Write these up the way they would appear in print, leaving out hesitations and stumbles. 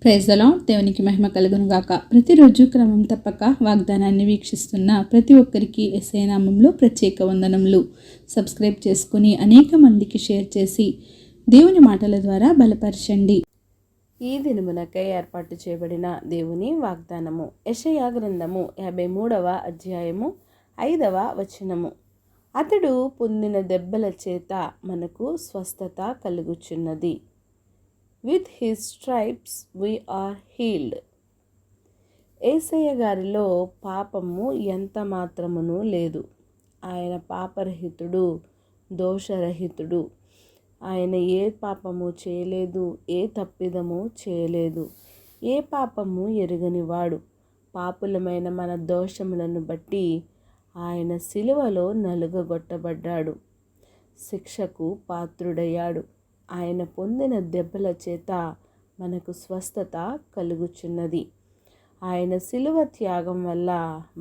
Praise the lord. దేవునికి మహిమ కలుగును గాక. ప్రతిరోజు క్రమం తప్పక వాగ్దానాన్ని వీక్షిస్తున్న ప్రతి ఒక్కరికి యేసయ్య నామములో ప్రత్యేక వందనములు. సబ్స్క్రైబ్ చేసుకుని అనేక మందికి షేర్ చేసి దేవుని మాటల ద్వారా బలపరచండి. ఈ దినమునకై ఏర్పాటు చేయబడిన దేవుని వాగ్దానము యెషయా గ్రంథము 53వ అధ్యాయము 5వ వచనము. అతడు పొందిన దెబ్బల చేత మనకు స్వస్థత కలుగుచున్నది. With his stripes we are healed. Yesayya గారిలో పాపము ఎంత మాత్రమును లేదు. ఆయన పాపరహితుడు, దోషరహితుడు. ఆయన ఏ పాపము చేయలేదు, ఏ తప్పిదము చేయలేదు, ఏ పాపము ఎరుగనివాడు. పాపులమైన మన దోషములను బట్టి ఆయన సిలువలో నలుగగొట్టబడ్డాడు, శిక్షకు పాత్రుడయ్యాడు. ఆయన పొందిన దెబ్బల చేత మనకు స్వస్థత కలుగుచున్నది. ఆయన సిలువ త్యాగం వల్ల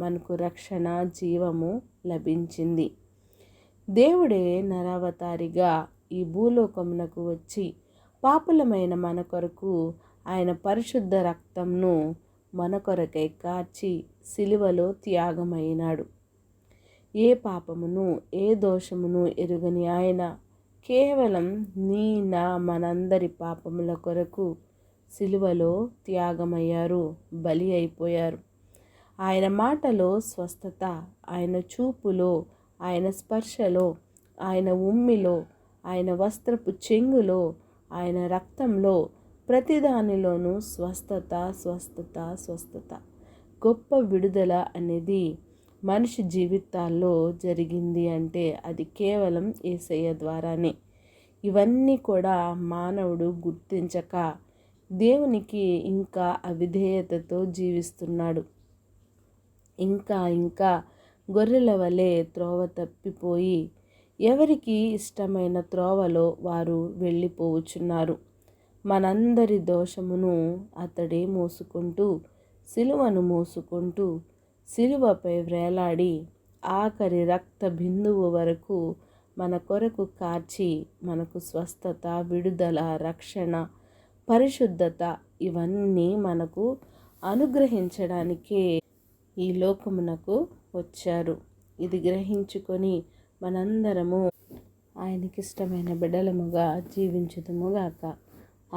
మనకు రక్షణ, జీవము లభించింది. దేవుడే నరావతారిగా ఈ భూలోకమునకు వచ్చి పాపులమైన మన కొరకు ఆయన పరిశుద్ధ రక్తంను మన కొరకై కార్చి సిలువలో త్యాగమైనాడు. ఏ పాపమును, ఏ దోషమును ఎరుగని ఆయన కేవలం మనందరి పాపముల కొరకు సిలువలో త్యాగమయ్యారు, బలి అయిపోయారు. ఆయన మాటలో స్వస్థత, ఆయన చూపులో, ఆయన స్పర్శలో, ఆయన ఉమ్మిలో, ఆయన వస్త్రపు చెంగులో, ఆయన రక్తంలో, ప్రతిదానిలోనూ స్వస్థత, స్వస్థత, స్వస్థత. గొప్ప విడుదల అనేది మనిషి జీవితాల్లో జరిగింది అంటే అది కేవలం యేసయ్య ద్వారానే. ఇవన్నీ కూడా మానవుడు గుర్తించక దేవునికి ఇంకా అవిధేయతతో జీవిస్తున్నాడు. ఇంకా గొర్రెల వలె త్రోవ తప్పిపోయి ఎవరికి ఇష్టమైన త్రోవలో వారు వెళ్ళిపోవచ్చున్నారు. మనందరి దోషమును అతడే మోసుకుంటూ, సిలువను మోసుకుంటూ, సిలువపై వ్రేలాడి ఆఖరి రక్త బిందువు వరకు మన కొరకు కార్చి మనకు స్వస్థత, విడుదల, రక్షణ, పరిశుద్ధత ఇవన్నీ మనకు అనుగ్రహించడానికే ఈ లోకమునకు వచ్చారు. ఇది గ్రహించుకొని మనందరము ఆయనకిష్టమైన బిడ్డలముగా జీవించుదుముగాక.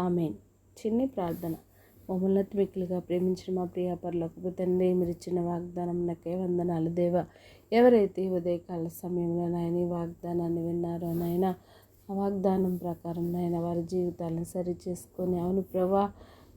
ఆమేన్. చిన్ని ప్రార్థన. మమ్మల్ని అతిమిక్కిలిగా ప్రేమించిన మా ప్రియ పరలోకపు తండ్రి, మీరు ఇచ్చిన వాగ్దానం నాకే వందనాలు దేవా. ఎవరైతే ఉదయకాల సమయంలో నాయన ఈ వాగ్దానాన్ని విన్నారో నాయన, ఆ వాగ్దానం ప్రకారం నాయన వారి జీవితాలను సరి చేసుకొని, అవును ప్రభా,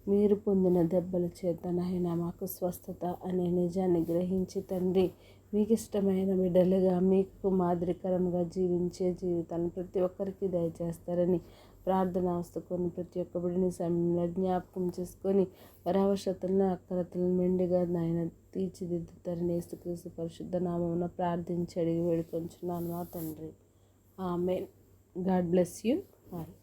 మీరు పొందిన దెబ్బల చేత నాయన మాకు స్వస్థత అనే నిజాన్ని గ్రహించి తండ్రి, మీకు ఇష్టమైన బిడ్డలుగా, మీకు మాదిరికరంగా జీవించే జీవితాలను ప్రతి ఒక్కరికి దయచేస్తారని ప్రార్థన వస్తుకొని ప్రతి ఒక్క బిడ్డని సమయంలో జ్ఞాపకం చేసుకొని వారి అవసరతలను, అక్కరతలను మెండుగా నాయన తీర్చిదిద్దుతారని యేసుక్రీస్తు పరిశుద్ధ నామమున ప్రార్థించి అడిగి వేడుకొంచున్నాను మా తండ్రి. Amen. God bless you all.